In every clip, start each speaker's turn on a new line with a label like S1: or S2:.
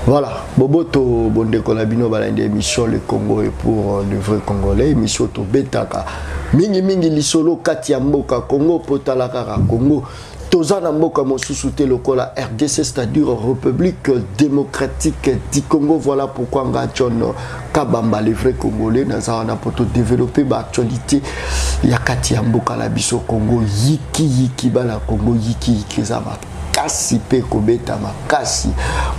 S1: Voilà, Boboto Bondeko Labino balande émission Le Congo est pour le vrai Congolais, émission to betaka. Mingi mingi lisolo kati ya mboka Congo potalaka Congo. Tozana mboka mosusu te lokola RDC, c'est-à-dire République démocratique du Congo. Voilà pourquoi nga John Kabamba le vrai Congolais nazana poto développer ba actualité ya kati ya mboka la biso Congo yiki bala Congo yiki zaba kasi pe kobeta makasi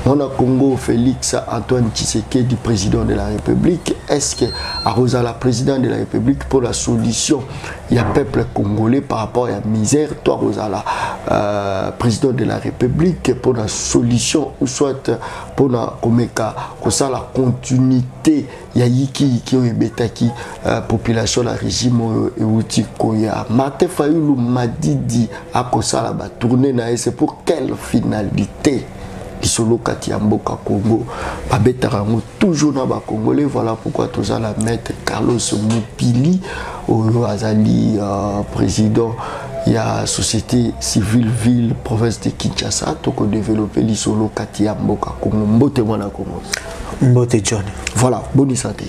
S1: mona Congo. Félix Antoine Tshisekedi, président de la République, est-ce que Arosa la président de la République pour la solution il y a peuple congolais par rapport à la misère, toi Arosa la président de la République pour la solution ou soit pour la komeka pour ça la continuité ya yiki oyebetaki population la régime euti koya Martin Fayulu Madidi akosala ba tourner na c'est pour quelle finalité Lisolo kati ya mboka Congo babetaka toujours na ba congolais. Voilà pourquoi tous la mettre Carlos Mupili oyo azali président ya société civile ville province de Kinshasa toko développer lisolo kati ya mboka Congo. Mbote mwana Congo.
S2: Mbote John.
S1: Voilà, bonne santé.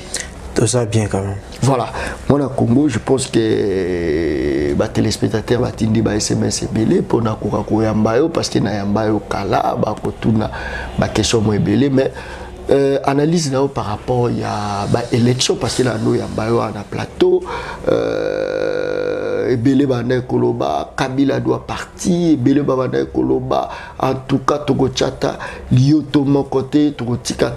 S2: Tout ça bien quand même.
S1: Voilà, moi Congo, je pense que les téléspectateurs batindi ba SMS belé pour na koka yambayo parce que na yambayo kala ba kotuna ba question mo belé mais analyse là par rapport à ba élection parce que là nous yambayo na plateau Ebele Bana Koloba, Kabila doit partir, Ebele Bana Koloba, en tout cas, Togo Tchata, Lyoto mon côté, Togo Tika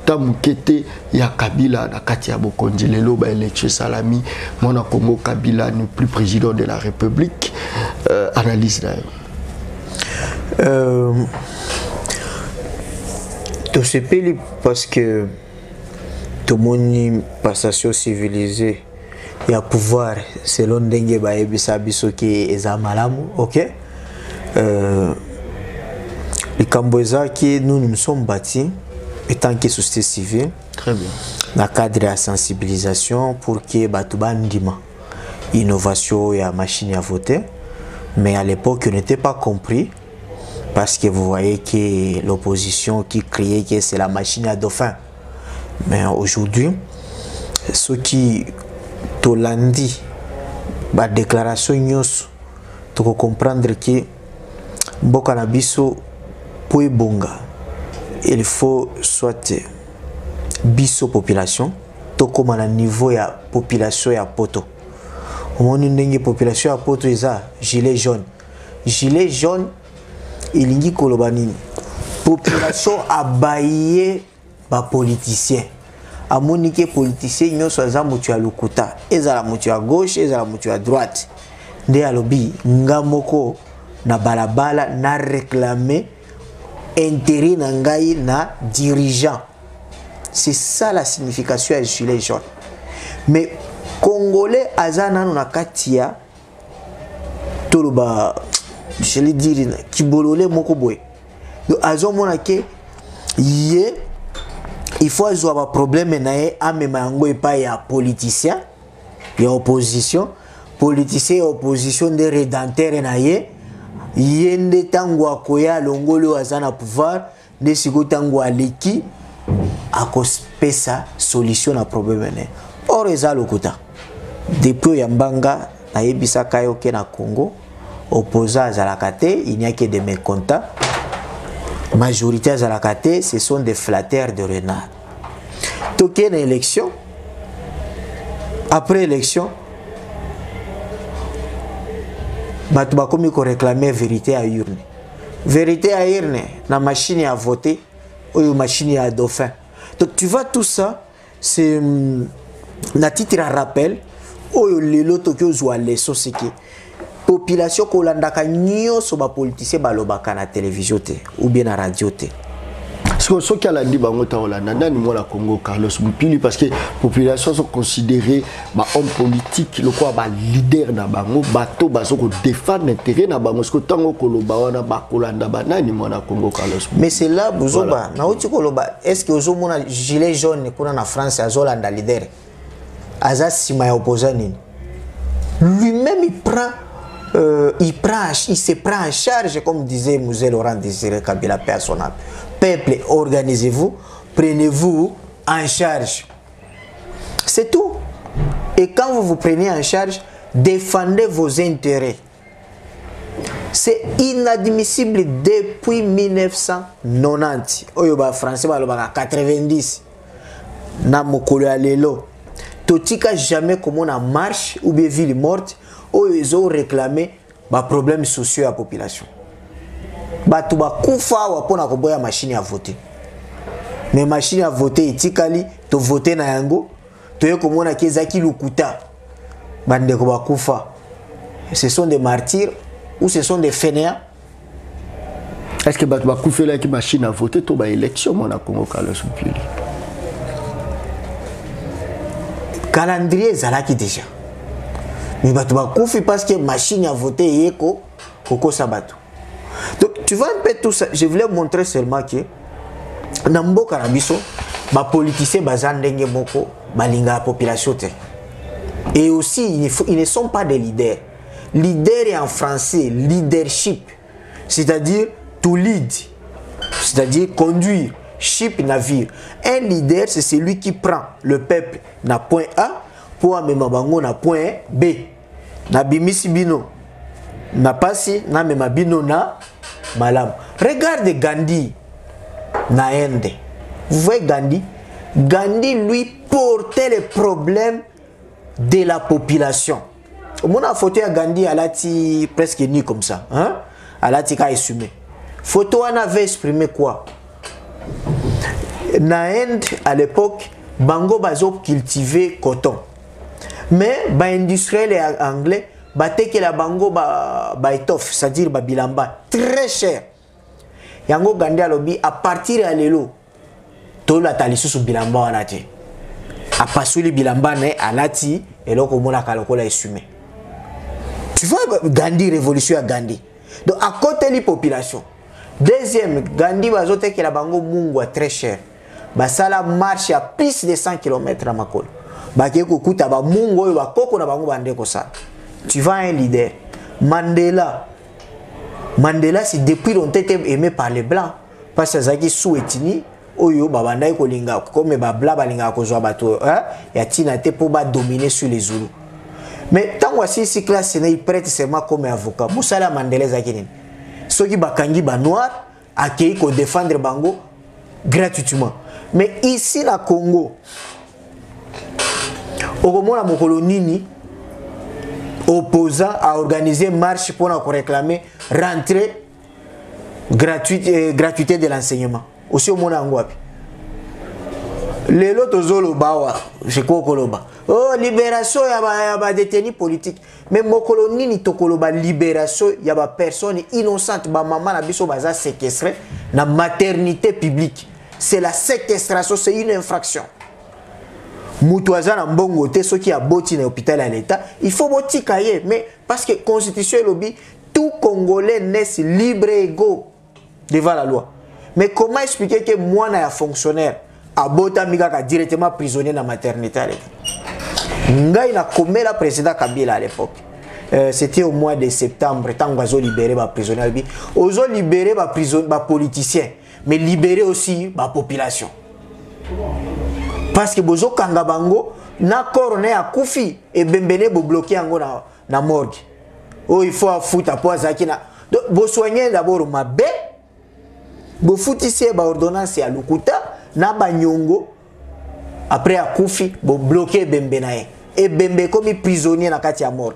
S1: Tamukete, ya Kabila, na Katia Bokonji, Lelo, élection Salami, Mona Congo, Kabila n'est plus président de la République. Analyse là.
S2: Tout ce pays, parce que tout le monde passation civilisée. Il y a pouvoir selon Dengue Baebisa Bisoki et Zamalamu, ok? Les Cambodgiens qui nous sommes bâtis, étant que société civile,
S1: très bien.
S2: Dans le cadre de la sensibilisation pour que Batouban Dima, innovation et la machine à voter, mais à l'époque, on n'était pas compris parce que vous voyez que l'opposition qui criait que c'est la machine à dauphin. Mais aujourd'hui, ceux qui Tolandi, la déclaration nyos, tu peux comprendre que Mbokana biso pour bonga, il faut soit biso population, to comme à niveau ya population ya poto. Au moment où population ya poto isa gilet jaune, il indique kolobani population abaye ba politicien. A monique politicien nous sommes mutu à lukuta ezala mutu à gauche ezala mutu à droite nde alobi ngamoko na balabala na réclamer intérêt na ngai na dirigeant. C'est ça la signification à gilet jaune. Mais congolais azana na katia toloba je le dire kibolole moko boy donc azomona ke yé il faut avoir un problème nae amemango et pas ya politicien ya opposition politicien et opposition de rédempteur nae yende tango akoya longolo azana pouvoir de siko tango aleki akospesa solution na problème nae or eza lokuta depuis yambanga na yebisa kayo ke na Congo opposant à Zalakate il n'y a que des mécontents. Majorité à Zalakate, ce sont des flatteurs de renard. Donc, il y a une élection. Après l'élection, Batoubakomi ko réclamer vérité à urne. Vérité à urne, la machine à voter ou la machine à dauphin. Donc, tu vois tout ça, c'est un titre à rappel. Ou le loto que vous avez les population kolandaka nyoso ba politicien balobaka na télévision te ou bien na radio te.
S1: Ce qui a la dit bango ta Holanda ni mona Congo Carlos Mupili parce que population sont considérés ba homme politique le quoi ba leader na bango bato bazo ko défendre intérêt na bango ce que tango koloba wana ba kolanda ba nani mona Congo Carlos.
S2: Mais c'est là bozoba na oti koloba est-ce que ozo mona gilet jaune kuna na France azolanda leader aza sima ya opposant nini lui-même il prend il se prend en charge, comme disait Moussé Laurent Désiré Kabila, paix à son âme. Peuple, organisez-vous, prenez-vous en charge. C'est tout. Et quand vous vous prenez en charge, défendez vos intérêts. C'est inadmissible depuis 1990. Oyoba français baloba 90. Na mokolo ya lelo. Totika jamais comme on a marche ou bien ville morte. Oyo ils ont réclamé ba problèmes sociaux à la population. Batu ba kufa wapona koboya machine à voter. Mais machine à voter itikali to voter na yango. Toye komona kezaki lukuta. Bande ko ba kufa. Ce sont des martyrs ou ce sont des fainéants?
S1: Est-ce que tu vas faire la machine à voter pour l'élection mon Congo Carlos Mpili?
S2: Calendrier zalaki déjà. Mais tu vas faire parce que machine à voter est Koko Sabato. Donc tu vois un peu tout ça. Je voulais montrer seulement que Nambo Karabiso, les politiciens bazandenge moko balinga la population. Et aussi ils ne sont pas des leaders. Leader est en français, leadership, c'est-à-dire to lead, c'est-à-dire conduire, ship navire. Un leader, c'est celui qui prend le peuple na point A pour amener bango na point B. Na bimisi bino, na pasi na mema bino na malam. Regarde Gandhi na Inde. Vous voyez Gandhi? Gandhi lui portait les problèmes de la population. Mon photo à Gandhi, elle a presque nu comme ça. Hein? Elle a été assumée. Photo, on avait exprimé quoi? Na Inde, à l'époque, Bango Bazo cultivait coton. Mais, les industriels anglais, que la Bango ba étoffe, c'est-à-dire ba bilamba, très cher. Yango Gandhi a lobby, à partir de l'élo, tout la talissu sous bilamba en a été. À passer le bilamba, elle a été, et là, comme on a calculé, assumé. Tu vois, Gandhi, révolution à Gandhi. Donc, à côté de la population. Deuxième, Gandhi va ajouter que la bango mungo très cher. Bah, ça la marche à plus de 100 km à Makol. Bah, qui écoute, bah, mungo, bah, koko na bango bande ko ça. Tu vois un leader. Mandela. Mandela, c'est depuis longtemps aimé par les blancs. Parce que Zaki Souetini, oyo, bah, bandai ko linga, comme bah, blanc, bah, linga ko joa bato, hein, ya tina te pour bah, dominer sur les Zoulous. Mais tant que si classe il prête seulement comme avocat. Moussala Mandela Zakinin. Ceux qui bakangi ba noir accueilli pour défendre Bango gratuitement. Mais ici na Congo, au moment la Mokolonini opposant à organiser une marche pour réclamer rentrée gratuité de l'enseignement. Aussi au monde angwapi. Les autres zolo bawa, je crois koloba. Oh, libération ya ba détenus politiques. Mais mokoloni ni tokoloba libération ya ba personnes innocentes ba maman na biso baza séquestré na maternité publique. C'est la séquestration, c'est une infraction. Mutuaza na mbongo te ceux qui a boti na hôpital à l'état, il faut boti kaye mais parce que constitution lobby tout Congolais naissent libres et égaux devant la loi. Mais comment expliquer que moi na fonctionnaire Abota Migaka directement prisonnier dans la maternité. Ngai na commis la président Kabila à l'époque. C'était au mois de septembre, tant qu'on a libéré les prisonniers. Ils ont libéré les politiciens, mais libéré aussi la population. Parce que Bozo Kangabango, na coroné à Koufi et Bembene bo bloqué en na morgue. Oh, il faut foutre à poisaki na. Donc, vous soignez d'abord ma bé, vous foutez ici ba ordonnance à Lukuta. Na banyongo après à Koufi bo bloquer Bembe nae et Bembe comme prisonnier na kati ya mort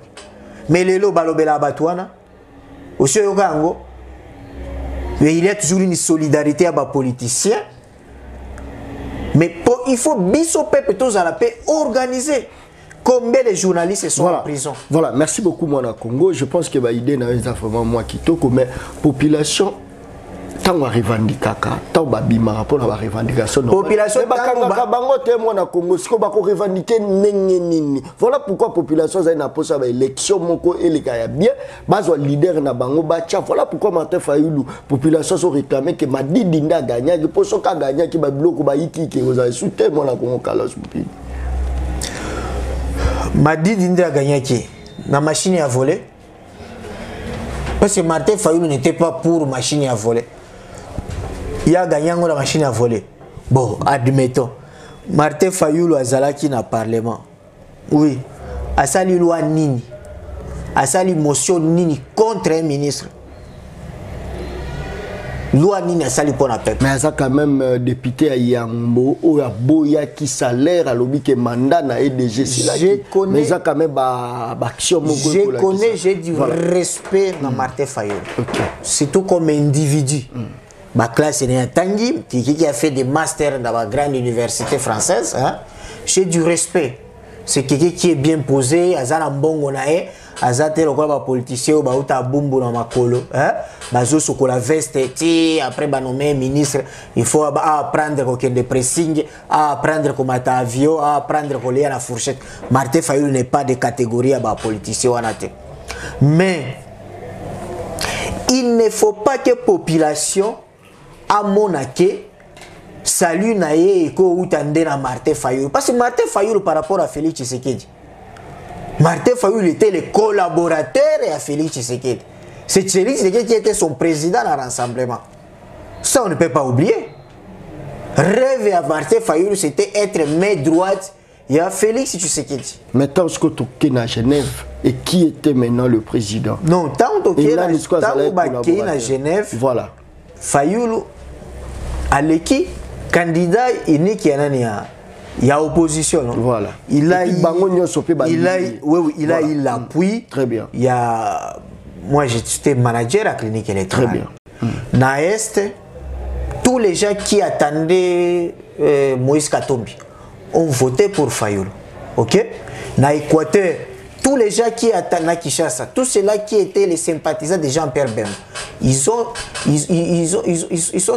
S2: mais lelo balobela batwana aussi yokango mais il y a toujours une solidarité à ba politiciens mais il faut biso peuple tous à la paix organiser. Combien de journalistes sont en prison?
S1: Voilà, merci beaucoup moi na Congo. Je pense que ba idée na vraiment moi qui toko mais population tant on revendique tant on bima pour la revendication
S2: population
S1: bango témoin na Congo ce qu'on va revendiquer nini. Voilà pourquoi population za na posa ba élection moko eleka ya bien bazo leader na bango bacha. Voilà pourquoi Martin Fayulu population sont réclamé que Madidi nda gagner que poso ka gagner ki ba bloko ba iki ke vous avez soutenu moi na Congo Carlos Mpili.
S2: Madidi nda gagner ki na machine à voler Parce que Martin Fayoulou n'était pas pour machine à voler. Il a gagné la machine à voler. Bon, admettons. Martin Fayoulou a Zalaki na parlement. Oui. A sali loi nini. A sali motion nini contre un ministre. Loi nini a sali pour la peuple.
S1: Mais ça quand même député à Yambo ou à Boya qui salaire à l'objet que mandat na EDG.
S2: Je connais.
S1: Mais ça quand même action.
S2: Je connais, j'ai du respect dans Martin Fayoulou. Surtout comme individu. Ma classe est Tanguy, qui a fait des masters dans la grande université française. Hein? J'ai du respect. C'est quelqu'un qui est bien posé, Azana Mbongo nae, Azate le quoi politicien ou bauta bumbu na makolo, hein? Bazo soko la veste ti après ba nommé ministre, il faut apprendre aucun de pressing, apprendre comment ta avion, apprendre comment lier la fourchette. Martin Fayoulou n'est pas de catégorie à ba politicien wanate. Mais il ne faut pas que population à monake salut naye eko utande na Martin Fayoulou. Parce que Martin Fayoulou par rapport à Félix Tshisekedi, Martin Fayoulou était le collaborateur à Félix Tshisekedi. C'est Félix Tshisekedi qui était son président à rassemblement. Ça on ne peut pas oublier. Rêve à Martin Fayoulou c'était être main droite. Il y a Félix Tshisekedi.
S1: Maintenant, ce que tu es à Genève, et qui était maintenant le président?
S2: Non, tant que tu es à Genève,
S1: voilà.
S2: Fayoulou, Aleki, candidat unique, il y a opposition. Non?
S1: Voilà.
S2: Il a eu
S1: voilà.
S2: l'appui.
S1: Très bien.
S2: Il y a, moi, j'étais manager à la clinique électorale.
S1: Très bien.
S2: Dans l'Est, tous les gens qui attendaient Moïse Katumbi ont voté pour Fayoulou. Ok? Dans l'Équateur, tous les gens qui attendaient Kinshasa, tous ceux-là qui étaient les sympathisants de Jean-Pierre Bemba, ils sont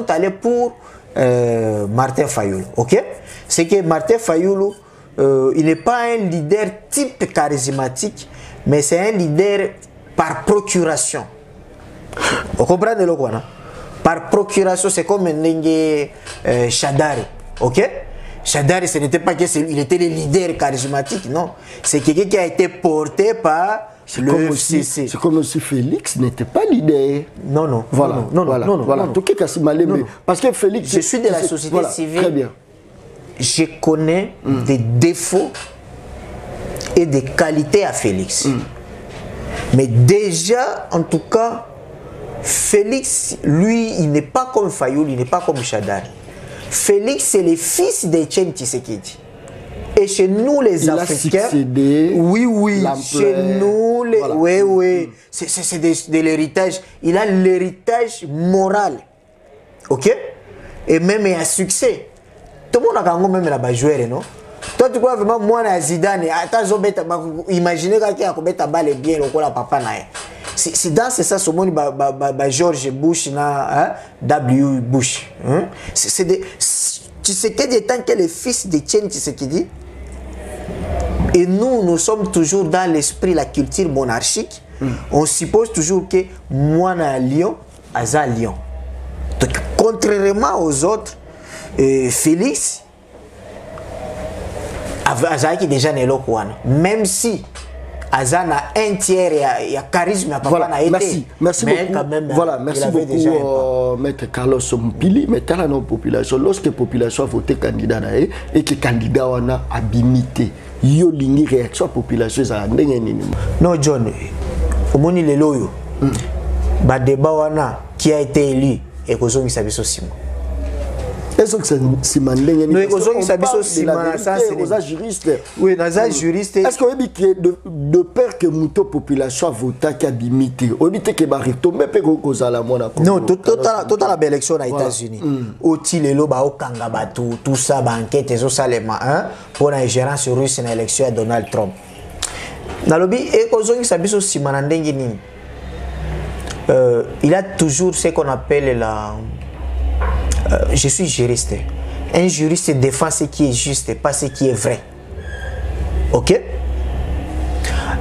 S2: allés pour Martin Fayoulou. Ok? C'est que Martin Fayoulou, il n'est pas un leader type charismatique, mais c'est un leader par procuration. Vous comprenez le quoi? Par procuration, c'est comme un Chadari. Ok? Chadari, ce n'était pas qu'il était le leader charismatique, non. C'est quelqu'un qui a été porté par le FCC.
S1: C'est comme si Félix n'était pas leader.
S2: Non, non.
S1: Voilà.
S2: Non,
S1: voilà.
S2: non, non.
S1: Voilà.
S2: Non,
S1: non. Parce que Félix...
S2: Je suis de la société civile.
S1: Très bien.
S2: Je connais des défauts et des qualités à Félix. Mais déjà, en tout cas, Félix, lui, il n'est pas comme Fayoulou, il n'est pas comme Chadari. Félix, c'est le fils d'Etienne Tshisekedi. Et chez nous, les Africains, oui, chez nous, les, voilà. Oui, c'est de l'héritage. Il a l'héritage moral. Ok? Et même un succès. Tout le monde a même la jouer, non? Toi, tu crois vraiment, moi, Zidane, imaginez quelqu'un qui a balle bien, le papa. C'est dans ça, ce monde, George Bush, W. Bush. Tshisekedi étant que le fils de Etienne Tshisekedi, et nous sommes toujours dans l'esprit, la culture monarchique, on suppose toujours que moi, à Lyon, à Lyon. Donc, contrairement aux autres, Félix, qui déjà n'est là, même si Azana un tiers il y a charisme à papa
S1: voilà,
S2: na été.
S1: Merci beaucoup.
S2: Quand même,
S1: voilà, merci beaucoup maître Carlos Mpili, mais dans la population, lorsque la population a voté candidat et que le candidat a bimité, il y a une réaction à la population.
S2: Non, John, au moment où il est là, le débat qui a été élu et que Zongi Sabiso Simon.
S1: Est-ce que c'est mandé?
S2: Non, aux
S1: juristes.
S2: Oui, dans les juristes.
S1: Est-ce qu'on dit que de peur que la population a voté qui a bimité, on dit que va retomber pour la
S2: non, toute la belle élection aux États-Unis. Oti lelo ba okanga batu, tout ça banquette et ça les hein pour la gérance russe dans l'élection à Donald Trump. Dans le but et kozongi sabiso simanandenge nini. Il a toujours ce qu'on appelle la je suis juriste. Un juriste défend ce qui est juste et pas ce qui est vrai. Ok?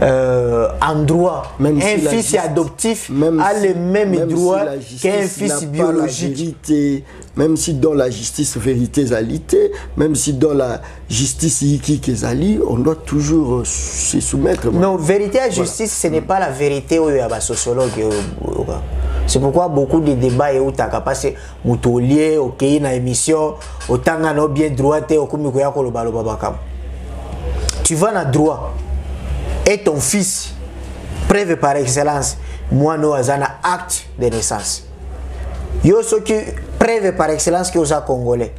S2: en droit,
S1: même
S2: un
S1: si
S2: fils adoptif a les mêmes droits qu'un fils biologique.
S1: Même si dans la justice vérité zalité, même si dans la justice yiki kezali, on doit toujours se soumettre.
S2: Non, vérité à justice, ce n'est pas la vérité où il y a des sociologues. C'est pourquoi beaucoup de débats et où tu as passé moutolier, ok, na émission, autant qu'on bien droit, tu vas dans droit et ton fils, preuve par excellence, moi nous avons un acte de naissance. Yo ce qui preuve par excellence que aux Congolais,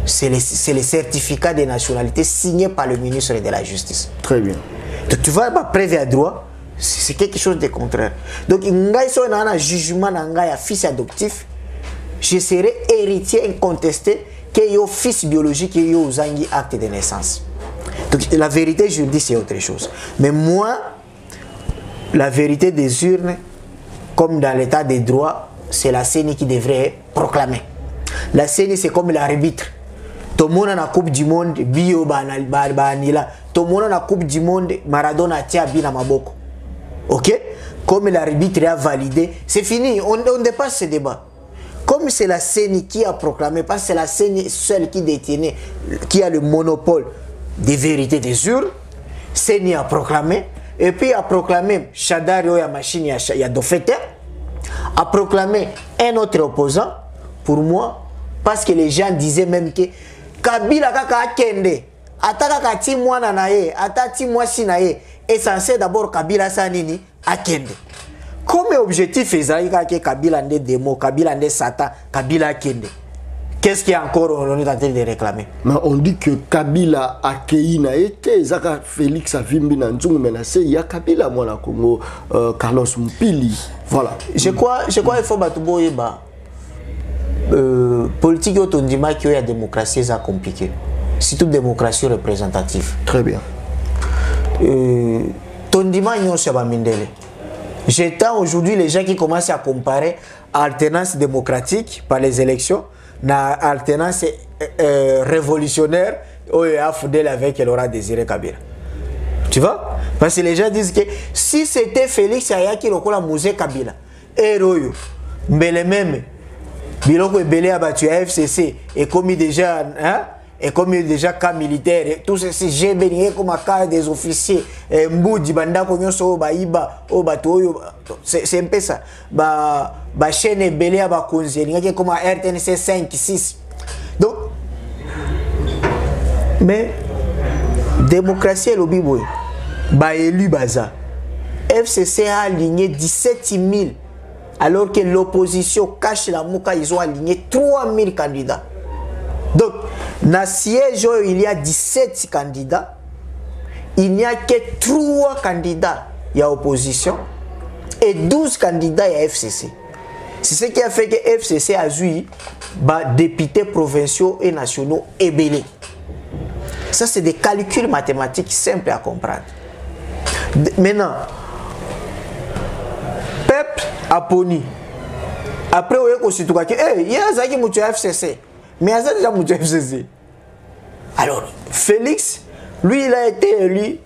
S2: c'est le certificat de nationalité signé par le ministre de la Justice.
S1: Très bien.
S2: Donc tu vas pas preuve à droit. C'est quelque chose de contraire. Donc, si on a un jugement d'un fils adoptif, je serai héritier incontesté que yo fils biologique et yo zangi acte de naissance. Donc, la vérité juridique, c'est autre chose. Mais moi, la vérité des urnes, comme dans l'état des droits, c'est la CENI qui devrait proclamer. La CENI, c'est comme l'arbitre. Tout le monde a la Coupe du Monde, bio banila. Tout le monde a la Coupe du Monde, Maradona tia bina maboko. Ok? Comme l'arbitre a validé, c'est fini, on dépasse ce débat. Comme c'est la CENI qui a proclamé, parce que c'est la CENI seule qui détenait, qui a le monopole des vérités des urnes, CENI a proclamé, et puis a proclamé Chadario ya machine ya Dofete, a proclamé un autre opposant, pour moi, parce que les gens disaient même que Kabila kaka akende, ataka kati mwana nae, atati mwasi nae, est censé d'abord Kabila Sanini à Kende. Comme objectif, que Kabila ait des mots, Kabila ait Satan, Kabila Kende. Qu'est-ce qui est encore on est en train de réclamer?
S1: Mais on dit que Kabila a Keina été, Zaka Félix Avimbi Nanzung menacé, il y a Kabila moi la Congo, Carlos Mpili. Voilà.
S2: Je crois il faut battre Eba. Politique autondima qui a démocratie, c'est compliqué. Surtout démocratie représentative.
S1: Très bien.
S2: J'entends aujourd'hui les gens qui commencent à comparer alternance démocratique par les élections na alternance révolutionnaire avec Laurent Désiré Kabila. Tu vois? Parce que les gens disent que si c'était Félix Ayaki lokola Mouzé Kabila, Eroyo, mais les mêmes, Biloko Ebele a battu à FCC et commis déjà, hein? Et comme il y a déjà cas militaire, tout ceci, j'ai béni comme un cas des officiers, Mboudi, Banda, Konyoso, Baïba, Obato, c'est un peu ça. Ba chaîne Belé à Bakonzi, il y a comme un RTNC 5, 6. Donc, mais, démocratie et lobby, ba élu Baza. FCC a aligné 17 000, alors que l'opposition cache la mouka, ils ont aligné 3 000 candidats. Donc, dans le siège, il y a 17 candidats. Il n'y a que 3 candidats, il y a opposition, et 12 candidats, il y a FCC. C'est ce qui a fait que FCC a eu des députés provinciaux et nationaux ébélés. Ça, c'est des calculs mathématiques simples à comprendre. Maintenant, peuple a poni. Après, on a dit, il y a un FCC. Mais il y a déjà un FCC. Alors, Félix, lui, il a été élu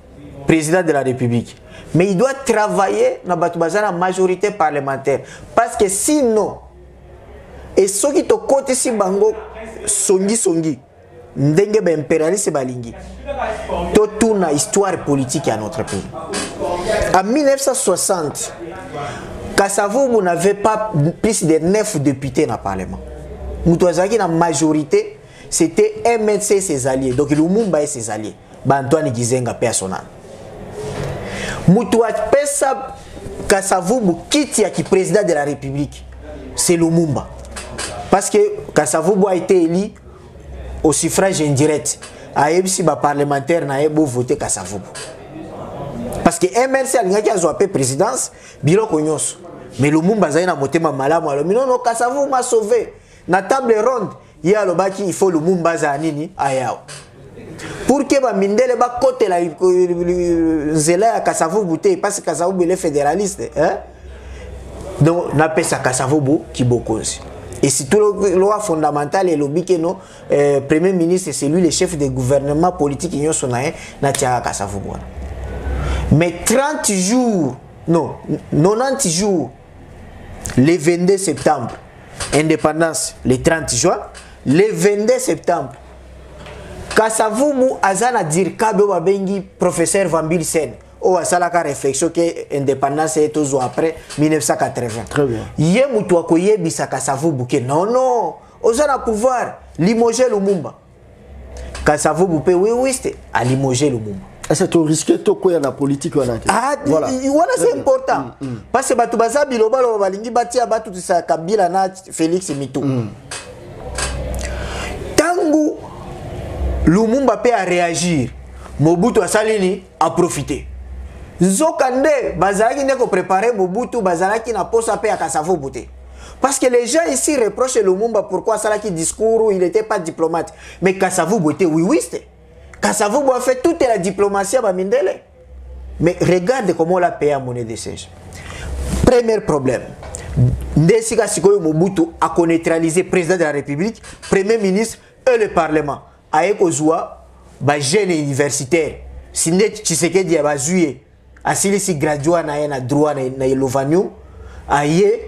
S2: président de la République. Mais il doit travailler dans la majorité parlementaire. Parce que sinon, et ceux qui te côté si bango, songi, ndenge ba impérialiste balingi. Tout tourne à histoire politique à notre pays. En 1960, Kassavoubou n'avait pas plus de 9 députés dans le Parlement. Moutouazaki, la majorité, c'était MNC et ses alliés. Donc, Lumumba et ses alliés. Antoine Gizenga, personnel. Moutouaz Pesa Kassavoubou, qui est président de la République, c'est Lumumba. Parce que Kassavoubou a été élu au suffrage indirect. Si les parlementaires n'ont pas voté Kassavoubou. Parce que MNC a appelé présidence, Bilo Konyos. Mais Lumumba a voté Malam. Non, Kassavoubou m'a sauvé. Dans la table ronde, il faut le Lumumba Zanini ayao. Pour que ba mindele ba côté la zela ya Kassavoubou parce que Kassavoubou est fédéraliste, hein? Donc na pesa Kassavoubou qui bokonzi. Et si tout le loi fondamental et lobby que non premier ministre c'est lui le chef de gouvernement politique union sonaye na tia Kassavoubou. Mais 30 jours, non, 90 jours, le 22 septembre, indépendance, le 30 juin, le 22 septembre, Kasavubu Azana dire Kabe Wabengi, professeur Vambil Sen, ou Asalaka réflexion que l'indépendance est toujours après 1980.
S1: Très bien.
S2: Yé Moutouakoye Bisa Kasavubu que non, non, Ozana pouvoir, limoger Lumumba. Kasavubu pe oui, oui, c'était à limoger Lumumba.
S1: C'est un risque de quoi la politique on a.
S2: Ah, voilà, c'est important. Parce que Batu Baza Biloba Balingi Batia Batu sa Kabila na Félix Mito. Tangu Lumumba peut a réagir, Mobutu Asalini a profité. Zokande Bazalaki n'est que préparé Mobutu Bazalaki na posa pe a Kasavubu te. Parce que les gens ici reprochent Lumumba pourquoi Salaki discours, il n'était pas diplomate. Mais Kasavubu était oui, oui, c'était. Kasavubu a fait toute la diplomatie à Bamindele. Mais regarde comment on a payé à monnaie de siège. Premier problème. Ndesika Sikoyo Mobutu a neutralisé le président de la République, premier ministre et le Parlement. Aye Kozua, jeune universitaire, Sinde Tshisekedi a bazué, asili si graduat na droit na Lovanium, aye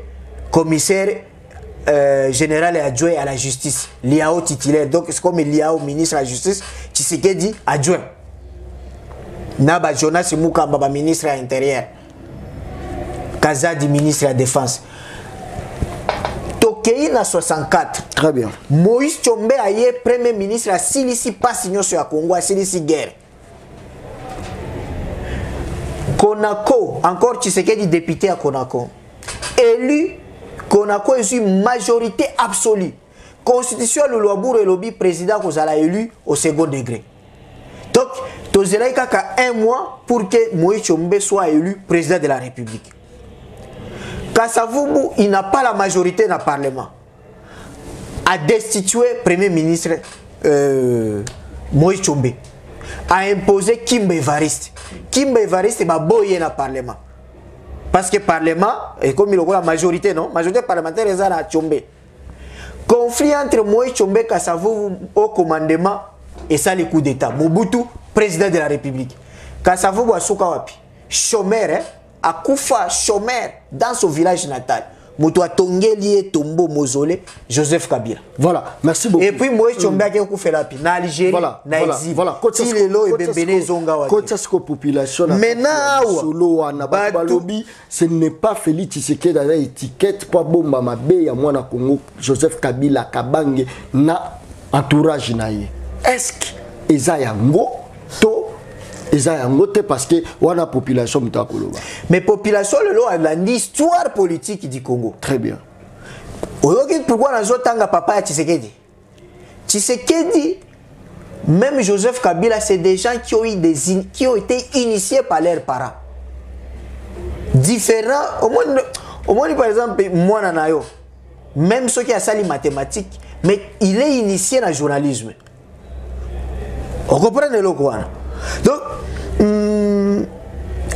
S2: commissaire général et adjoint à la justice, l'IAO titulaire. Donc c'est comme l'IAO ministre de la justice, Tshisekedi adjoint. Naba Jonas Mukamba ministre de l'intérieur. Kazadi ministre de la défense. Tokei na 64.
S1: Très bien.
S2: Moïse Tshombe aye premier ministre à Silisi pas signé sur la Congo, à Silisi guerre. Konako, encore Tshisekedi député à Konako. Élu Konako est une majorité absolue. Constitution le Loabour et lobby président qu'on a élu au second degré. Donc, Tozela y a un mois pour que Moïse Tshombe soit élu président de la République. Kasavubu, il n'a pas la majorité dans le Parlement. A destitué Premier ministre Moïse Tshombe. A imposé Kimbe Evariste. Kimbe Evariste est boyé dans le Parlement. Parce que le Parlement, et comme il a la majorité, non? Majorité parlementaire est à Tshombe. Conflit entre Moïse Tshombe et Kasavubu au commandement et ça le coup d'État. Mobutu, président de la République. Kasavubu a Soukawapi. Chômeur, hein? A Koufa, chômeur, dans son village natal. Moutoua Tongeli Tombo Mausolée, Joseph Kabila.
S1: Voilà, merci beaucoup.
S2: Et puis Moïse Tshombe a fait la pi. Na Algérie,
S1: voilà,
S2: na exil.
S1: Voilà,
S2: si lelo et Bembene Zonga wa.
S1: Quand est-ce que la population ce n'est pas Félix Tshisekedi dans l'étiquette pour bomba mabe ya mwana Congo Joseph Kabila Kabange na entourage naie. Est-ce que eza yango to eza yango te parce que wana population mutakoloba.
S2: Mais population lelo a l'histoire politique du Congo.
S1: Très bien.
S2: Pourquoi nazo tanga papa ya Tshisekedi? Tshisekedi, même Joseph Kabila, c'est des gens qui ont été initiés par leurs parents. Différents, au moins par exemple, moi Nanayo, même ceux qui ont sali mathématiques, mais il est initié dans le journalisme. On comprend le quoi? Donc,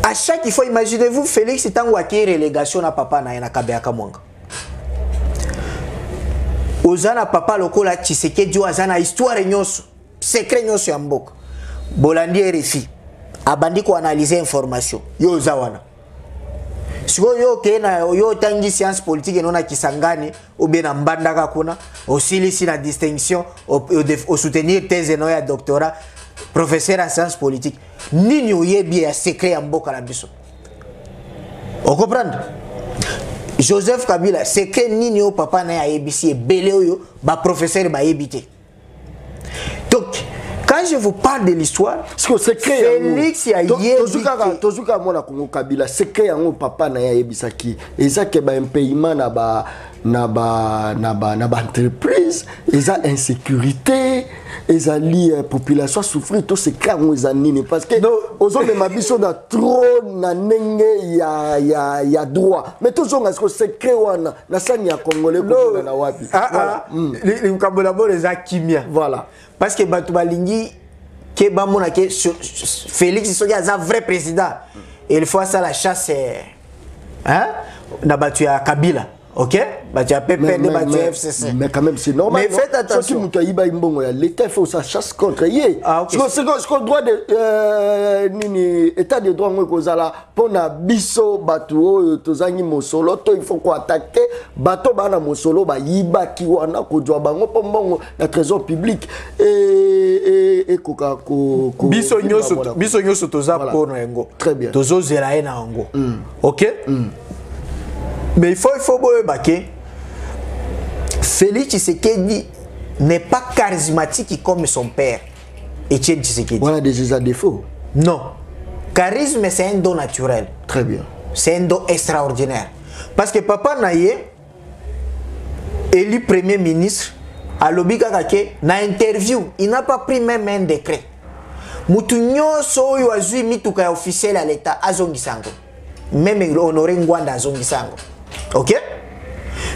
S2: à chaque fois, imaginez-vous, Félix est en relégation à papa na Kabeaka Mwanga. Ozana papa lokola Tshisekedi ozana histoire nyonso secret nyonso ya mboka bolandi RFI abandi ko analyser information yo zawana siko yo kena yo tangi science politique nona Kisangani ou bien na mbandaka kuna osilisi na distinction au soutenir thèse no ya doctorat professeur en science politique nini oyebi ya secret ya mboka la biso on comprendre. Joseph Kabila, c'est que nini au papa na ABC belé yo ba professeur ba yebité. Donc quand je vous parle de l'histoire,
S1: c'est que
S2: Félix ya yebité.
S1: Tozuka mona Congo Kabila, c'est que yango papa na yebisaki. Ezake ba impayement na ba entreprise, eza insécurité, eza li population souffrir tout c'est quand eza nini parce que aux hommes mabiso na trop na nenge ya droit mais toujours est-ce que secret wana na sani ya congolais ko na wapi
S2: les kambolabo les akimia
S1: voilà
S2: parce que batu balingi ke ba mona ke Félix Soki a un vrai président et il faut ça la chasse hein na batu ya Kabila. ok, bah tu as PPD, bah tu as FCC.
S1: Mais quand même c'est normal.
S2: Mais faites attention.
S1: L'État fait sa chasse contre hier.
S2: Ah ok.
S1: C'est le droit de état de droit moi kozala pour na biso bato tozangi mosolo to il faut ko attaquer bato bana mosolo ba yiba ki wana ko jwa bango pombongo na trésor public et koka ko
S2: biso nyoso toza pour ngo.
S1: Très bien.
S2: Tozo zela na ngo. OK? Mais il faut boye baké. Félix Tshisekedi n'est pas charismatique comme son père, Étienne Tshisekedi.
S1: Voilà des défauts.
S2: Non. Charisme, c'est un don naturel.
S1: Très bien.
S2: C'est un don extraordinaire. Parce que papa Naye, élu premier ministre, à l'Obiga Kake, na interview, il n'a pas pris même un décret. Moutounyo so yu azui mituka officiel à l'État, azongisango. Même honoré Ngwanda azongisango. Ok?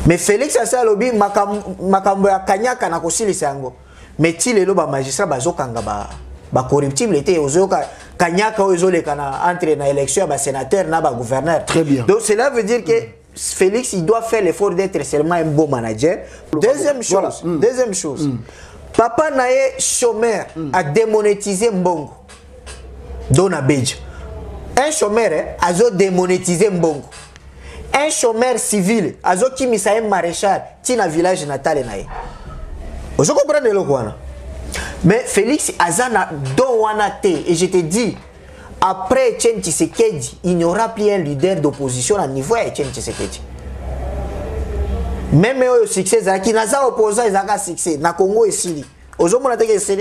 S2: Mais Félix Asalobi makambo ya kanyaka na kosili sango. Mais ti lelo ba magistrat bazokanga ba corruptible était ozoka kanyaka ozoleka na entre na élection ba sénateur na ba gouverneur.
S1: Très bien.
S2: Donc cela veut dire que Félix il doit faire l'effort d'être seulement un bon manager. Deuxième chose, deuxième chose. Papa Naye chômeur a démonétisé Mbongo. Dona Beji. Un chômeur a démonétisé Mbongo. Un chômeur civil, azoki misaye maréchal, tina village natal nae. Vous comprenez le quoi? Mais Félix Azana don wanate, et je te dis, après Etienne Tshisekedi, il n'y aura plus un leader d'opposition à niveau à Etienne Tshisekedi. Même au succès, qui n'a pas opposé, ils ont succès. Na Congo et Sili. Aujourd'hui, on a été ici.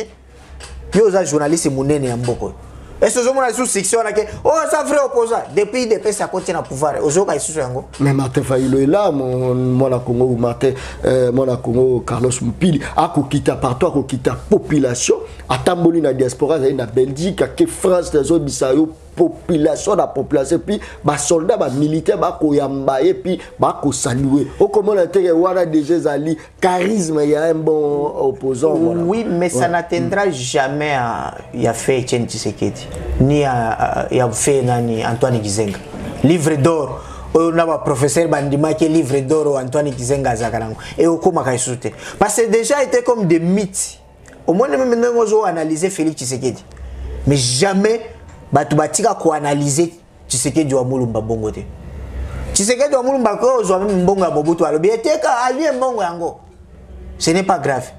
S2: Il y a des journalistes qui sont beaucoup. Est-ce que vous avez sous section oh ça vrai opposant depuis des pays ça continue à pouvoir aujourd'hui ici sur Congo.
S1: Mais Martin Fayulu est là mon la Congo Martin mon la Congo Carlos Mpili a kokita partout a kokita population atamboli na diaspora na Belgique que France des autres bisayo population la population puis ba soldats ba militaires ba koyamba et puis ba ko saluer au comment la terre wala déjà zali charisme il y a un bon opposant voilà.
S2: Oui mais ça n'atteindra jamais à y a fait Etienne Tshisekedi ni à y a fait nani Antoine Gizenga livre d'or on a un professeur Bandima qui est livre d'or Antoine Gizenga zakarango et au comment kaisute parce que déjà était comme des mythes au moins même maintenant on analyser Félix Tshisekedi mais jamais batu batika ko analyser Tshisekedi wa mulumba bongo te Tshisekedi wa mulumba ko zo même mbongo ya Mobutu alobi eteka ali mbongo yango ce n'est pas grave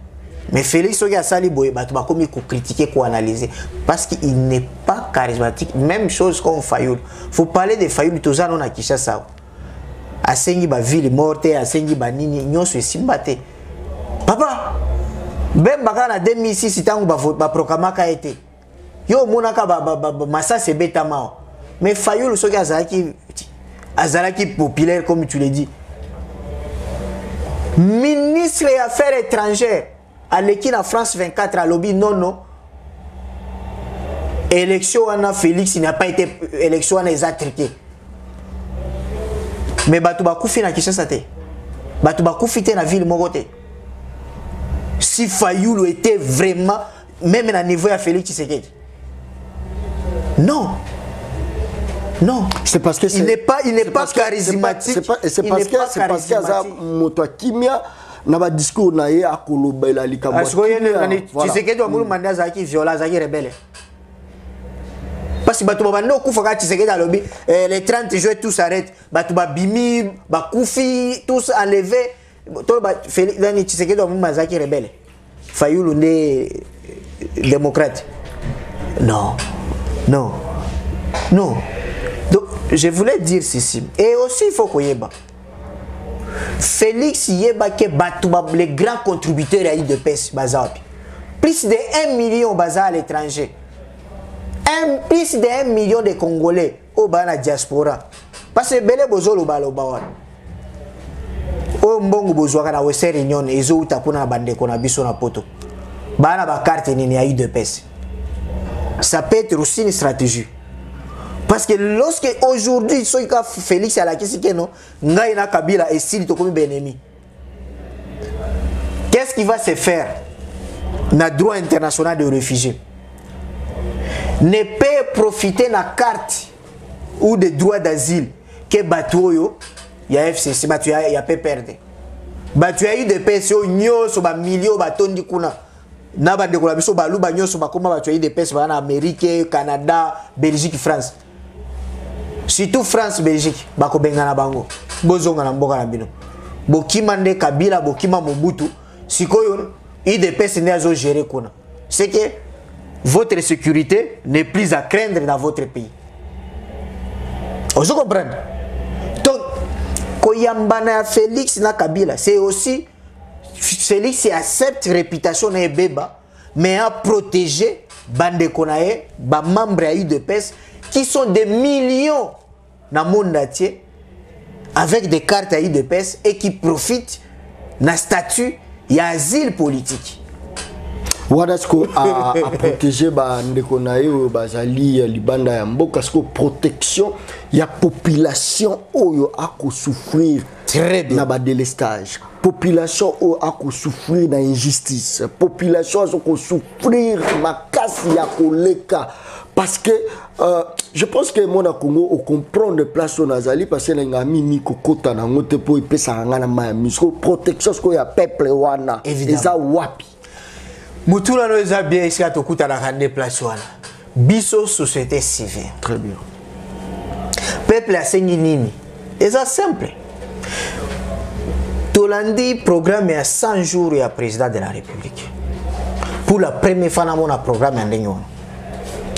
S2: mais Félix Soki asali boye batu ba komi ko critiquer ko analyser parce qu'il n'est pas charismatique même chose comme Fayulu faut parler de Fayulu tozana na Kinshasa asengi ba ville morte asengi ba nini nyoso esimbate papa bemba kana 2006 tangu ba proclamaka été yo monaka massa c'est betama mais Fayulu soki azalaki populaire comme tu le dis ministre des affaires étrangères à l'équipe en France 24 à lobby non élection en Félix il n'a pas été élection en les attriqués mais batu bakufi na Kinshasa te batu bakufi te na ville mogote si Fayulu était vraiment même à niveau à Félix Tshisekedi. Non. Non. C'est parce que il n'est pas charismatique.
S1: C'est parce que ça moto kimia na ba discours na ye akolobela likambo.
S2: Parce que Tshisekedi wa mulu manda zaki viola zaki rebelle. Parce que batu ba no kufa Tshisekedi alobi les 30 jours tout s'arrête. Batu ba bimi ba kufi tous enlevés. To ba Félix Tshisekedi wa mulu mazaki rebelle. Fayulu ne démocrate. Non. Non. Non. Donc, je voulais dire ceci. Et aussi, il faut qu'on y ait. Félix Yeba qui les grands contributeurs à l'IDPS, plus de 1 million à l'étranger. Plus de 1 million de Congolais au la diaspora. Parce que Bele Bozolo Balobawan. Au Mbongo Bozouaka na Western Union, et ont tapuna bande qu'on a biso na poto. Bana ba carte ni a l'IDPS. Ça peut être aussi une stratégie. Parce que lorsque aujourd'hui, Félix à la question, Ngaïna Kabila et Sili Tokomi Benemi, qu'est-ce qui va se faire dans le droit international de réfugiés? Ne peut profiter de la carte ou des droits d'asile que Batoyo, il y a FCC, bah tu as perdre. Bah tu as eu des PSO nyoso ba millions ba tondi kuna. Na ba dekola biso ba luba nyoso ba koma ba tu as eu des PSO en Amérique, Canada, Belgique, France. Surtout France, Belgique, ba ko benga na bango. Bozonga na mboka na bino. Bokima nde Kabila, bokima Mobutu, sikoyo IDPS ne azo gérer kuna. C'est que votre sécurité n'est plus à craindre dans votre pays. Vous comprenez? Donc, Koyambana Félix na Kabila, c'est aussi Félix qui accepte réputation na beba, mais à protéger bande konae, ba membres à UDPS qui sont des millions dans le monde entier avec des cartes à UDPS et qui profitent d'un statut et asile politique.
S1: Wadasko a protéger bande konae bazali libanda ya mboka parce que protection ya population oyo a ko souffrir
S2: très bien
S1: na ba délestage. Population a ko souffrir na injustice. Population a ko souffrir makasi ya koleka parce que je pense que mon Congo au comprendre de place au Nazali parce que les amis miko kota na ngote po ipesa ngana ma misko protection ko ya peuple wana eza wapi
S2: Mutula no eza bien ici à tokuta na rande place wana biso société civile
S1: très bien
S2: peuple a sengi nini eza simple Tolandi programme à 100 jours ya président de la République pour la première fois na mon programme ya ndenge wana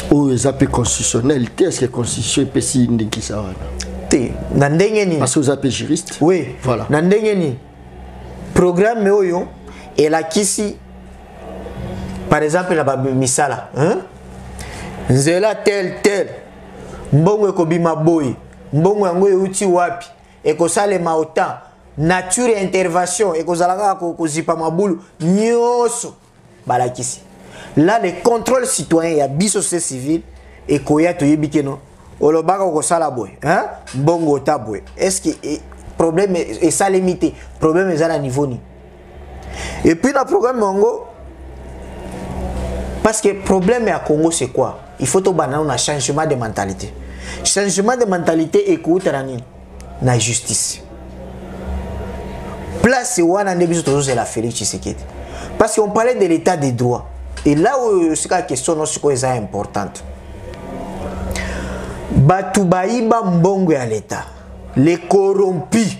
S1: oh les constitutionnel est-ce que constitution peut si ndiki ça wana
S2: te na ndenge nini
S1: parce que vous juriste
S2: oui
S1: voilà
S2: na ndenge nini programme oyo elakisi par exemple la misala hein nzela tel mbongo ekobima boy mbongo yango euti wapi ekosalema autant nature et intervention ekozalaka kozipa mabulu nyoso balakisi là le contrôle citoyen ya biso société civile ekoya toyebike no olobaka kosala boy hein mbongo ta boy est-ce que problème est ça limité problème est à la niveau ni et puis le programme mongo parce que le problème à Congo c'est quoi il faut tout banal un changement de mentalité écoute la justice place wana ndebiso tozo c'est la Félix Tshisekedi parce qu'on parlait de l'état des droits et là où c'est la question non c'est importante batu baïba mbongo ya l'état les corrompus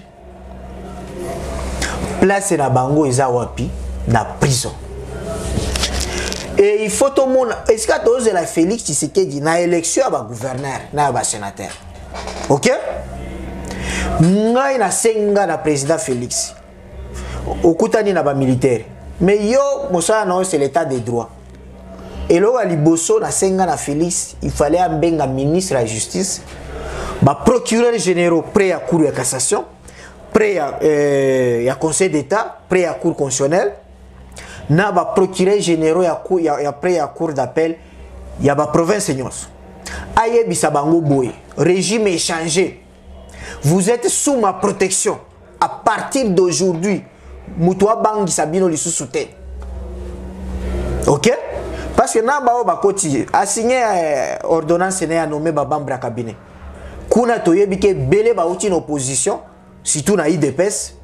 S2: place na bango eza wapi na prison et il faut tout le monde est-ce que tu la Félix Tshisekedi na élection à gouverneur na ba sénateur OK ngai na senga na président Félix okutani na ba militaire mais yo mosala na c'est l'état des droits et là à liboso na senga na Félix il fallait ambenga ministre de la justice ba procureur général près à cour de cassation près à conseil d'état près à cour constitutionnelle na ba procureur général ya près à cour d'appel ya ba province nyos ayebisa bango boy régime est changé vous êtes sous ma protection à partir d'aujourd'hui mutuwa bangi sabino lisusu te OK parce que na ba bakoti a signé ordonnance ne a nommé babambra cabinet kuna toyebike belé ba uti en opposition surtout na IDPS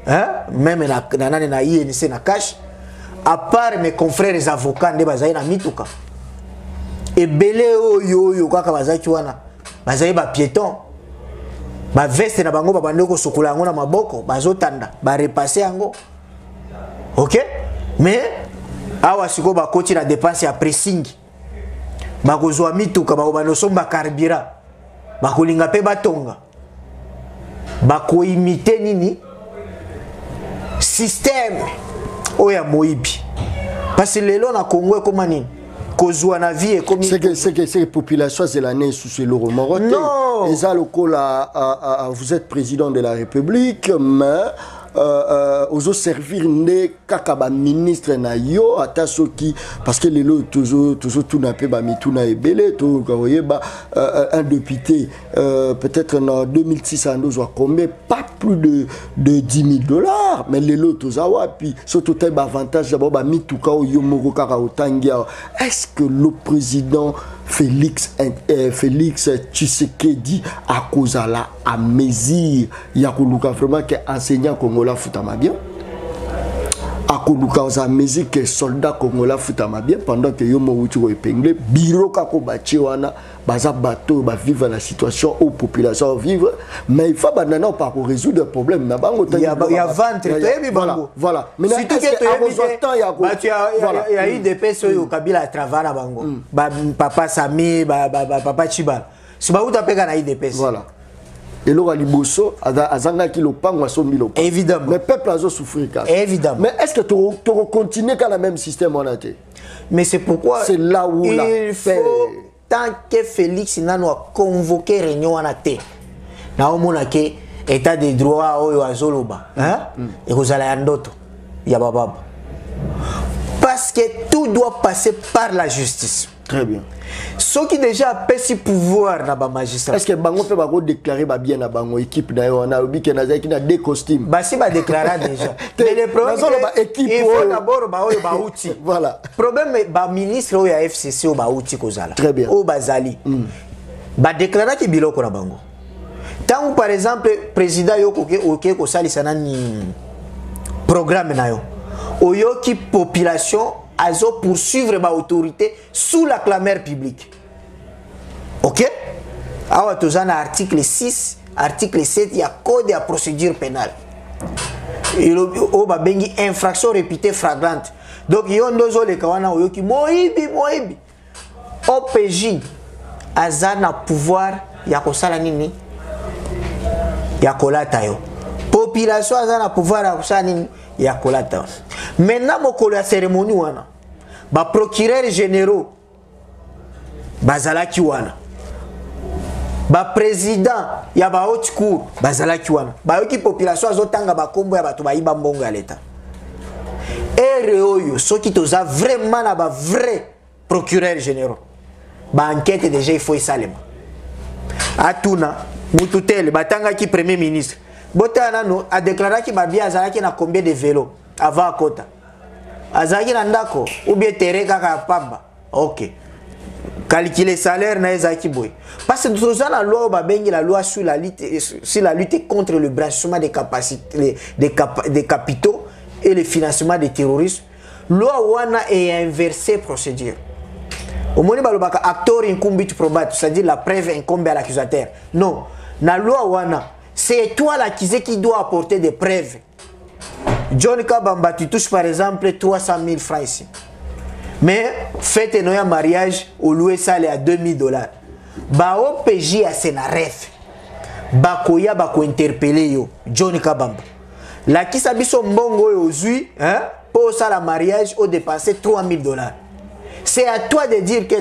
S2: hein même na INC na cash à part mes confrères les avocats de bazai na mituka et belé oyo kaka bazaki wana bazai ba piéton ba veste na bango ba bandeko sokula yango na maboko bazotanda ba repasser yango OK mais awa siko ba koti na dépense ya pressing ba kozwa mituka ba bano somba carburant ba kolinga pe batonga ba ko imiter nini système oya moibi parce que lelo na Congo comme nini kozwa na vie comme
S1: c'est que population c'est l'année sous le Romorote et ça le vous êtes président de la République mais aux servir ne kakaba ministre na yo ataso qui parce que les lots toujours tout n'a pas mituna et belé tout voyez un député peut-être en 2006 on doit combien pas plus de $10,000 mais les lots tous awa puis surtout tel avantage d'abord mituka yo moko kaka otangia est-ce que le président Félix Tshisekedi à cause là à mesure ya koluka vraiment que enseignant congolais futama bien à koluka à mesure que soldat congolais futama bien pendant que yo mo wuti ko épinglé bureau ka ko bachi wana baza bateau ba vivre la situation aux populations vivre mais il faut banana pas pour résoudre le problème na bango
S2: il y a ventre
S1: voilà
S2: mais surtout que il y a eu des personnes au Kabila travail na bango papa Sami papa Chibala si ba uta peka na IDPS
S1: voilà et là liboso azanga ki lopango asombi lopango
S2: évidemment
S1: mais peuple azo souffrir
S2: évidemment
S1: mais est-ce que tu continuer quand le même système on a été
S2: mais c'est pourquoi
S1: c'est là où
S2: il faut tant que Félix Nano a convoqué réunion en athée na omona ke état de droit oyo azoloba et kozala ya ndoto ya baba parce que tout doit passer par la justice.
S1: Très bien.
S2: Ceux qui déjà appellent ce pouvoir na ba magistrat.
S1: Est-ce que bango peut ba déclarer ba bien na bango équipe na yo na obi ke na zaki na deux costumes.
S2: Ba si ba déclarer déjà. Mais le problème il faut d'abord ba oyo ba outi.
S1: Voilà.
S2: Problème ba ministre oyo ya FCC o ba outi kozala.
S1: Très bien.
S2: O bazali. Ba déclarer ki biloko na bango. Tant par exemple président yo ko ko salisa nani programme na yo. Oyo ki population azo poursuivre ma autorité sous la clameur publique. OK? Alors tozana article 6, article 7 il y a code de procédure pénale. Il o ba bengi infraction répétée flagrante. Donc yo ndozo le kawana oyo ki moibi. OPJ azana pouvoir ya kosala nini? Ya kolata yo. Population azana pouvoir ya kosala nini? Ya kolata. Maintenant mokolo ya cérémonie wana ba procureur généraux bazalaki wana ba président ya ba haute cour bazalaki wana ba yoki population azotanga ba kombo ya bato ba iba mbongo ya leta ere oyo soki toza vraiment na ba vrai procureur généraux ba enquête déjà il faut esalema atuna mututele batanga ki premier ministre botana no a déclaré ki ba bia azalaki na combien de vélos avant kota azaki na ndako ou bien terrain kaka pamba OK calculer salaire na ezaki boy parce que nous avons la loi ba bengi la loi sur la lutte contre le blanchiment des capacités des capitaux et le financement des terroristes loi wana est inversée procédure au moni balobaka acteur incumbit probat c'est-à-dire la preuve incombe à l'accusateur non na loi wana c'est toi l'accusé qui doit apporter des preuves. John Kabamba, tu touches par exemple 300 000 francs ici. Mais faites un mariage au loué salé à $2000. Ba OPJ a Senaref. Ba koya ba ko interpeller yo John Kabamba. La qui sabiso mbongo yo zui, hein, pour ça la mariage au dépenser $3000. C'est à toi de dire que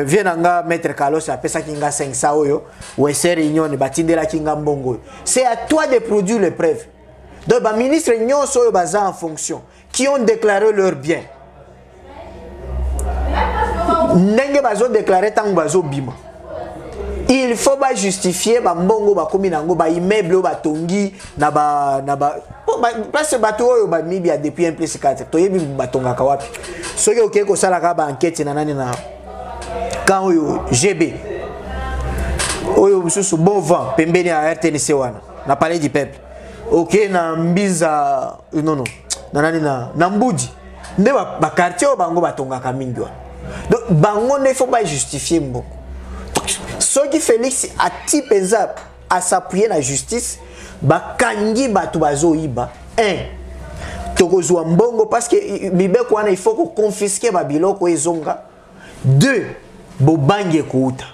S2: viens nga mettre Carlos après ça kinga 500 oyo ou essayer réunion batindela kinga mbongo. C'est à toi de produire les preuves. Donc, les ministres sont en fonction, qui ont déclaré leurs biens. Il faut pas justifier ba mbongo ba komi nango ba immeuble ba tongi na ba parce que bato ba mibi depuis un plus 4 to yebi batonga ka wapi soki oké ko sala ka ba enquête na nani na quand oyo GB oyo mususu bon vent pembeni ya RTNC wana na palais du peuple OK na mbiza non nanani na mbudi nde ba quartier bango batonga ka mingi wana donc bango ne faut pas justifier mbongo. Ce qui Félix a tipeza à s'appuyer la justice, ba kangi batu bazo iba. Tokozwa mbongo parce que bibe kwana il faut qu'on confisque ba biloko ezonga. 2 bobange kuuta.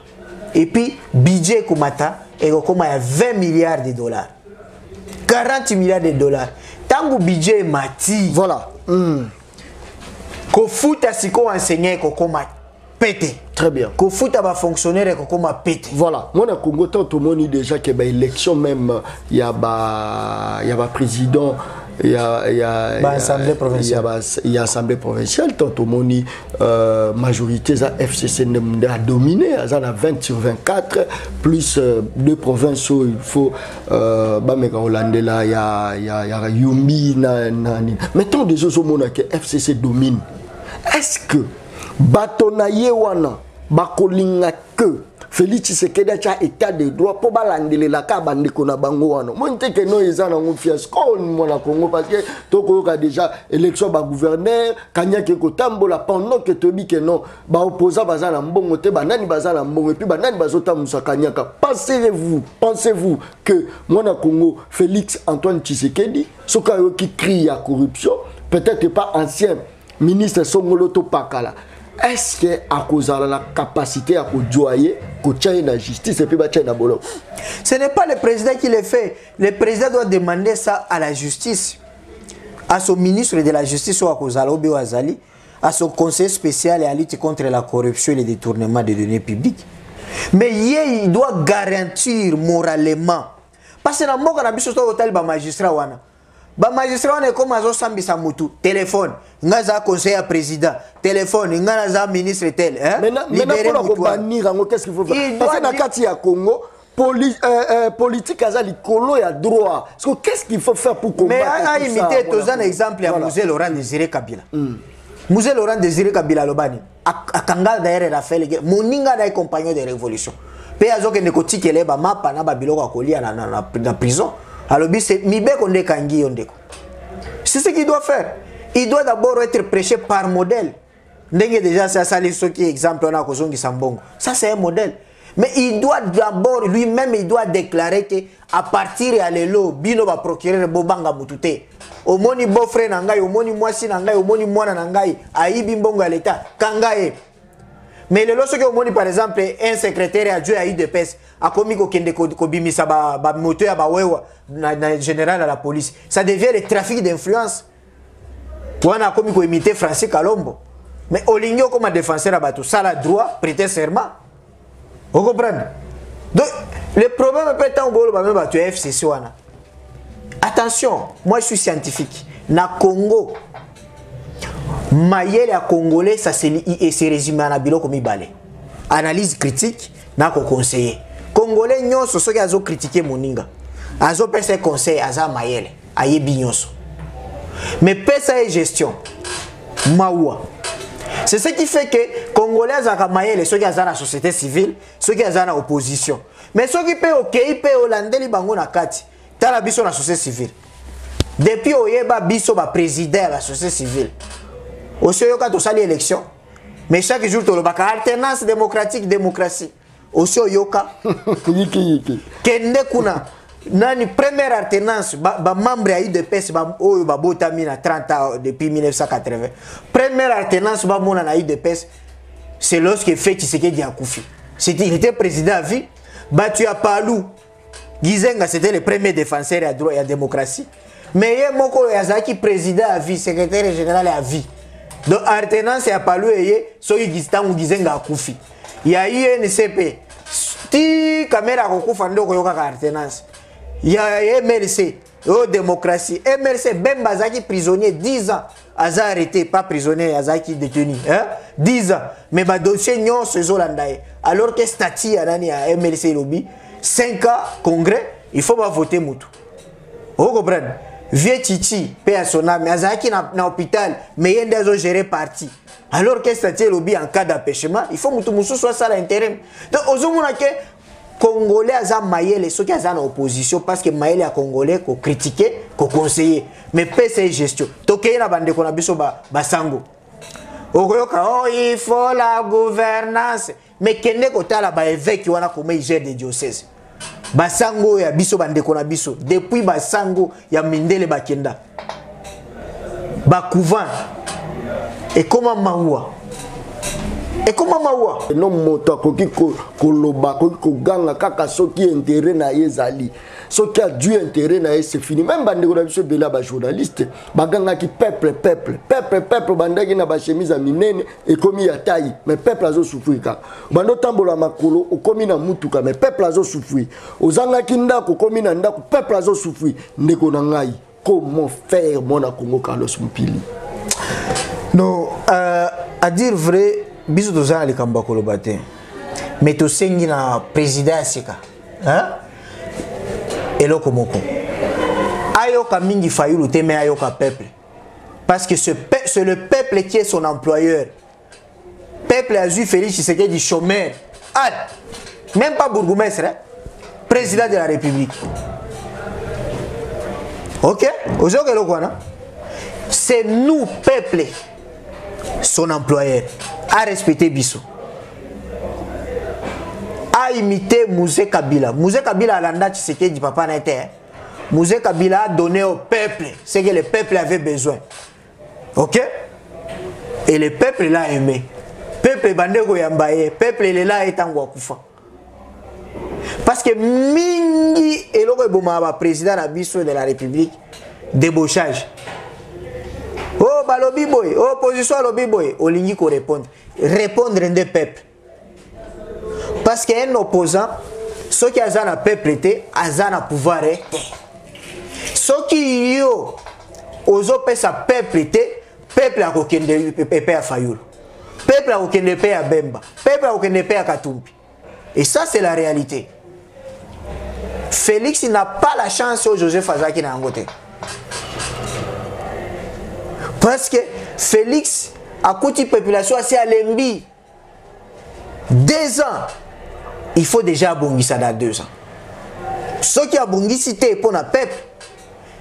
S2: Et puis budget kumata et koma ya 20 milliards de dollars. 40 milliards de dollars. Tango budget mati.
S1: Voilà.
S2: Ko futa siko enseigner ko koma pété.
S1: Très bien.
S2: Ko futa ba fonctionnaire ko koma pété.
S1: Voilà. Moi na Congo tant tout monde déjà que ba élection même il y a ba président il y a
S2: assemblée provinciale.
S1: Il y a assemblée provinciale tant tout monde majorité za FCC a dominé à 20 sur 24 plus 2 provinces où il faut ba meka Hollande là il y a Yumbi na mais tant des autres monde que FCC domine. Est-ce que bato na ye wana bakolinga que Félix Tshisekedi a état de droit pour balandele la ka bandeko na bango wana monte que no eza na fiasco mona Congo parce que toko ka déjà élection ba gouverneur kanya ke ko tambola pendant que tobi que non ba opposant baza na mbongo te banani baza na mbongo et puis banani bazota musa kanyaka pensez-vous que mona Congo Félix Antoine Tshisekedi soka yo qui crie à corruption peut-être pas ancien ministre Songolo Topakala. Est-ce que à cause de la capacité à jouer, la justice et puis la bolo?
S2: Ce n'est pas le président qui le fait. Le président doit demander ça à la justice, à son ministre de la justice ou à Kozalobi ou Azali, à son conseil spécial et à lutte contre la corruption et le détournement des données publiques. Mais il doit garantir moralement. Parce que dans le monde, on a vu magistrat. Ba magistrat on est comme azo sambisa mutu téléphone ngaza conseiller président téléphone ngaza ministre tel hein
S1: maintenant pour bannir qu'est-ce qu'il faut faire parce que dans kati ya Congo politique azali kolo ya droit qu'est-ce qu'il faut faire pour combattre
S2: mais a imité tous un exemple à Mzee Laurent Désiré Kabila Mzee Laurent Désiré Kabila lobani akanga d'ailleurs Raphaël moninga na compagnon de révolution pe azo ke nekotiki leba mapa na ba biloko akolia na prison. Alors, c'est ce qu'il doit faire. Il doit d'abord être prêché par modèle. Déjà, ça qui exemple, on a Sambongo. Ça, c'est un modèle. Mais il doit d'abord, lui-même, il doit déclarer qu'à partir de l'élo, Bino va procurer Bobanga Mutute. Au moni beau-frère Nangai, au moni moisi Nangai, au moni moana Nangai, Aïbi Mbongo à l'État, Kangae. Mais le lorsque on par exemple un secrétaire adjoint à UDPS a commis ko bimisa ba moteur ba wewa na général à la police, ça devient le trafic d'influence. On a commis ko imiter Francis Kalombo. Mais Oligno comme défenseur à bateau, ça la droit prêter serment. Vous comprenez? Donc le problème peut être en même bateau FCC wana. Attention, moi je suis scientifique. Na Congo Mayele à Congolais, ça se résume à biloko mibale. Analyse critique, n'a qu'au conseiller. Congolais, nyon, ce qui a critiqué Moninga. Azo pèse conseil, aza Mayele, aye bignonso. Mais pèse et gestion, Maoua. C'est ce qui fait que Congolais, aza Mayele, ceux qui ont la société civile, ceux qui ont la opposition. Mais ceux qui paient au Kei, paient au Landeli Bango na Kati, t'as la biso la société civile. Depuis Oyeba biso ba président la société civile. Aussi, il y a une élection. Mais chaque jour, il y a une alternance démocratique, démocratie. Aussi, il y a une première alternance. Les membres de l'UDPS ont 30 ans depuis 1980. Première alternance de l'UDPS, c'est lorsque fait Tshisekedi a Koufi. Il était président à vie. Battu à Palou. Gizenga, c'était le premier défenseur à droit et à démocratie. Mais il y a un président à vie, secrétaire général à vie. Donc, alternance à Palou et Soyi Gistan ou Gizenga à Koufi. Il y a eu un CP. Si caméra Kokufando Koyoka alternance. Il y a MLC, démocratie. MLC, Ben Bazaki prisonnier 10 ans. Aza arrêté, pas prisonnier, Azaki détenu. 10 ans. Mais le dossier non se zolandaye. Alors que statut à MLC lobby, 5 ans congrès, il faut pas voter Moutou. Vous comprenez? Vieux Titi, paix à son âme, Azaki na hôpital, mais il y a des gérés parti. Alors que statut lobby en cas d'empêchement, il faut Moutou Moussou soit ça l'intérim. Donc, aux hommes Congolais aza Mayele, ceux qui sont en opposition, parce que Mayele a Congolais qu'on critiquer, qu'on conseiller. Mais PC gestion. Tokeye na bande qu'on a biso basango. Oh, il faut la gouvernance. Mais kende kota la ba évêque wana comment il gère des diocèses. Basango ya biso bande qu'on a biso. Depuis basango ya mindele bakenda. Ba couvent. Et comment maoua? Et comment mawa?
S1: Non moto koki koloba koki koganga kaka soki intérêt na yezali. Soki a du intérêt na c'est fini. Même bande ko na biso bela ba journaliste, baganga ki peuple bandaki na ba chemise a minene et komi ya taille. Mais peuple azo souffrir ka. Bando tambola makolo o komi na mutuka mais peuple azo souffrir. Ozanga ki ndako komi na ndako peuple azo souffrir. Ndeko na ngai. Comment faire mon Congo Carlos Mpili?
S2: Non, à dire vrai, biso tozana likamba koloba te mais tosengi na président asika eloko moko ayoka mingi fayulu te mais ayoka peuple parce que c'est le peuple qui est son employeur peuple a vu Félix Tshisekedi chômeur. Ah, même pas bourgmestre, hein? Président de la République. Ok? C'est nous, peuple, son employeur, à respecter Bissot. A imité Mouzé Kabila. Mouzé Kabila a l'anda Tshisekedi papa n'était. Mouzé Kabila a donné au peuple ce que le peuple avait besoin. Ok? Et le peuple l'a aimé. Peuple bandeko yambaye, peuple il est là et tango kufa. Parce que mingi eloko eboma président na biso de la République débauchage. Oh balobi boy, opposition lobi boy, olingi ko répondre. Répondre des peuples. Parce qu'un opposant, ceux qui ont un peuple était, ont un pouvoir. Ceux qui ont un peuple était, peuple a aucun paix à Fayoul. Peuple a aucun paix à Bemba. Peuple a aucun paix à Katumbi. Et ça, c'est la réalité. Félix n'a pas la chance au Joseph Azaki n'a ngoté. Parce que Félix a coûté la population assez à l'embi. 2 ans. Il faut déjà abonner ça dans 2 ans. Ceux qui abonnent cité pour la peuple,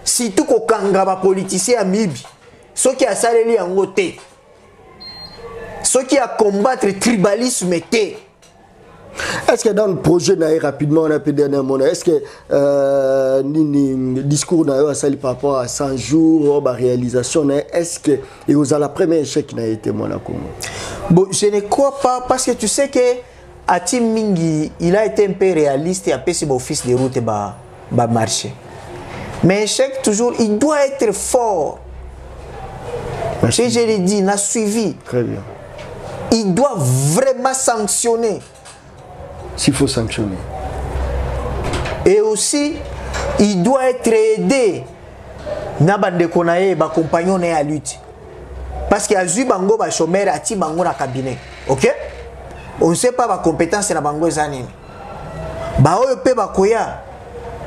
S2: si tout le kangaba politicien à Mibi, ceux qui a salé en côté, ceux qui a combattre le tribalisme était.
S1: Est-ce que dans le projet rapidement on a pu dernièrement, est-ce que le discours n'a sali par rapport à 100 jours la réalisation, est-ce que et vous avez la première échec qui n'a été Monaco?
S2: Bon, je ne crois pas parce que tu sais que Atim Mingi il a été un peu réaliste et après c'est mon fils de route va marcher. Mais échec toujours il doit être fort. Merci. Je l'ai dit, il a suivi.
S1: Très bien.
S2: Il doit vraiment sanctionner.
S1: S'il faut sanctionner.
S2: Et aussi, il doit être aidé. Nabande konaye ba compagnon à lutte. Parce qu'il y a eu bango ba chômeur ati bango na cabinet. OK? On ne sait pas ba compétence na bango zanini. Ba oyo pe ba koya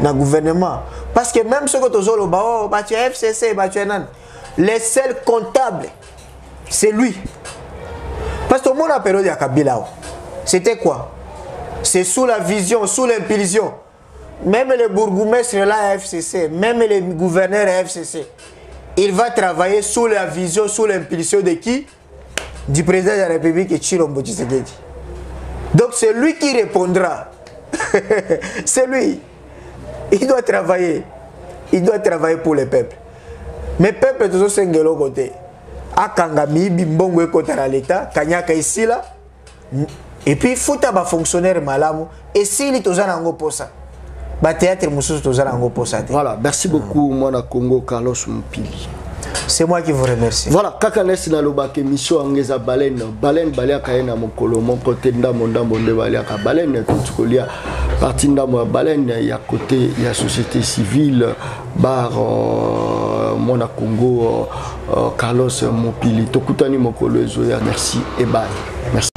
S2: na gouvernement parce que même ce que tozolo ba ba tu FCC ba tu nan les seuls comptables c'est lui. Parce que mon période ya Kabila c'était quoi? C'est sous la vision, sous l'impulsion. Même les bourgmestres là FCC, même les gouverneurs FCC, il va travailler sous la vision, sous l'impulsion de qui? Du président de la République Chilombo Tshisekedi. Donc c'est lui qui répondra. C'est lui. Il doit travailler. Il doit travailler pour le peuple. Mais le peuple toujours c'est de l'autre côté. Akangami bimbongo kotara l'État, kanyaka ici là. Et puis il faut avoir fonctionnaire malamu. Et s'il est aux anango pour ça. Théâtre Moussous aux anango pour ça.
S1: Voilà, merci beaucoup Mwana Congo Carlos Mpili.
S2: C'est moi qui vous remercie.
S1: Voilà, Kakanes na lobake mission angeza baleine balia kaena mokolo mon côté ndambo nde balia ka baleine tutukolia parti ndambo baleine ya côté ya société civile bar Mwana Congo Carlos Mpili tokutani mokolo ezo ya merci et bye. Merci.